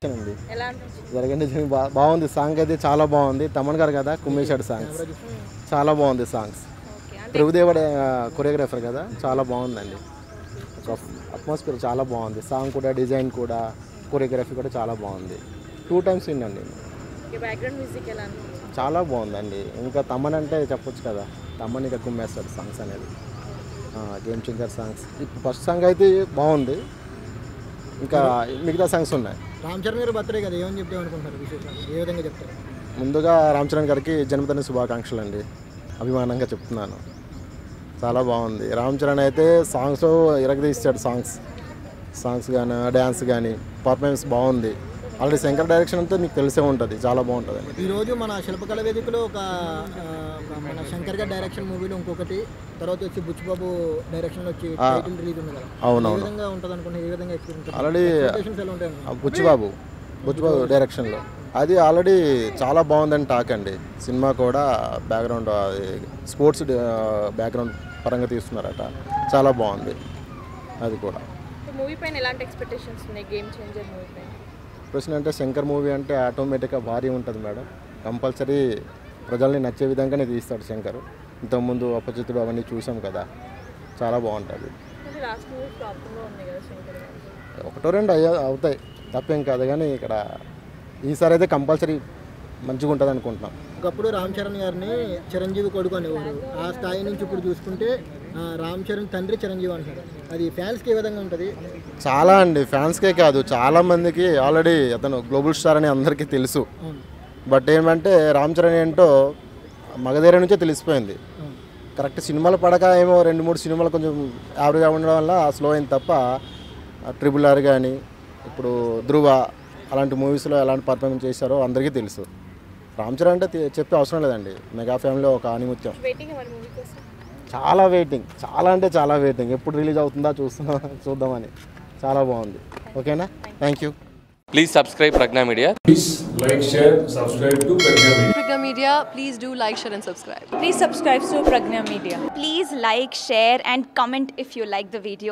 Satisfaction అండి. జరగండి బాగుంది సాంగ్ అయితే చాలా బాగుంది. తమన్ గారు కదా కుమ్మేశాడు సాంగ్స్, చాలా బాగుంది సాంగ్స్. ప్రభుదేవుడు కొరియోగ్రాఫర్ కదా, చాలా బాగుందండి. అట్మాస్ఫియర్ చాలా బాగుంది. సాంగ్ కూడా, డిజైన్ కూడా, కొరియోగ్రఫీ కూడా చాలా బాగుంది. 2 times వినండి. చాలా బాగుందండి. ఇంకా తమన్ అంటే చెప్పొచ్చు కదా, తమన్ ఇక కుమ్మేస్తాడు సాంగ్స్ అనేది. Game changer songs. ఇప్పుడు ఫస్ట్ సాంగ్ అయితే బాగుంది, ఇంకా మిగతా సాంగ్స్ ఉన్నాయి. రామ్ చరణ్ గారు బర్త్డే కదా, ఏమని చెప్తే అనుకుంటున్నారు విశేషాలు, ఏ విధంగా చెప్తారు? ముందుగా రామ్ చరణ్ గారికి జన్మదిన శుభాకాంక్షలు అండి, అభిమానంగా చెప్తున్నాను. చాలా బాగుంది. రామ్ చరణ్ అయితే సాంగ్స్ ఇరగదీస్తాడు. సాంగ్స్ కానీ, డ్యాన్స్ కానీ, పర్ఫార్మెన్స్ బాగుంది. ఆల్రెడీ శంకర్ డైరెక్షన్ అంతా మీకు తెలిసే ఉంటుంది, చాలా బాగుంటుంది. ఈరోజు మన శిల్పకళ వేదికలో ఒక మన శంకర్ గారి డైరెక్షన్ మూవీలో ఇంకొకటి, తర్వాత వచ్చి బుచ్చిబాబు డైరెక్షన్లో వచ్చి టైటిల్ రిలీజ్ ఉంది కదా, అవునవును. ఏ విధంగా ఉంటుంది అనుకున్నా, ఏ విధంగా ఎక్స్పీరియన్స్? ఆల్రెడీ బుచ్చిబాబు డైరెక్షన్లో అది ఆల్రెడీ చాలా బాగుందని టాక్ అండి. సినిమా కూడా బ్యాక్గ్రౌండ్ స్పోర్ట్స్ బ్యాక్గ్రౌండ్ పరంగా తీస్తున్నారట, చాలా బాగుంది. అది కూడా మూవీ పైన ఎలాంటి ఎక్స్పెక్టేషన్స్ ఉన్నాయి? గేమ్ చేంజర్ మూవీ పైన ప్రశ్న అంటే, శంకర్ మూవీ అంటే ఆటోమేటిక్గా భారీ ఉంటుంది మేడం. కంపల్సరీ ప్రజల్ని నచ్చే విధంగానే తీస్తాడు శంకర్. ఇంతకుముందు అపచితుడు అవన్నీ చూసాం కదా, చాలా బాగుంటుంది. ఒకటో రెండు అవుతాయి, తప్పేం కాదు. కానీ ఇక్కడ ఈసారి అయితే కంపల్సరీ మంచిగా ఉంటుంది అనుకుంటున్నాం. ఒకప్పుడు రామ్ చరణ్ గారిని చిరంజీవి కొడుకు అనేవారు. ఆ స్థాయి నుంచి ఇప్పుడు చూసుకుంటే రామ్ చరణ్ తండ్రి చిరంజీవి అంటారు. అది ఫ్యాన్స్కి ఏ విధంగా ఉంటుంది? చాలా అండి, ఫ్యాన్స్కే కాదు, చాలా మందికి ఆల్రెడీ అతను గ్లోబల్ స్టార్ అని అందరికీ తెలుసు. బట్ ఏమంటే రామ్ చరణ్ ఏంటో మగధీర నుంచే తెలిసిపోయింది. కరెక్ట్ సినిమాలు పడక ఏమో 2-3 సినిమాలు కొంచెం యావరేజ్గా ఉండడం వల్ల స్లో అయింది తప్ప, RRR కానీ, ఇప్పుడు ధృవ అలాంటి మూవీస్లో ఎలాంటి పర్ఫార్మెన్స్ చేశారో అందరికీ తెలుసు. రామ్ చరణ్ అంటే చెప్పే అవసరం లేదండి, మెగా ఫ్యామిలీలో ఒక ఆణిముత్యం. చాలా వెయిటింగ్, చాలా అంటే చాలా వెయిటింగ్. ఎప్పుడు రిలీజ్ అవుతుందా చూద్దామని. చాలా బాగుంది. ఓకేనా, thank you. Please subscribe Pragna Media. Please like, share, subscribe to Pragna Media. Pragna Media, please do like, share and subscribe. Please subscribe to Pragna Media. Please like, share and comment if you like the video.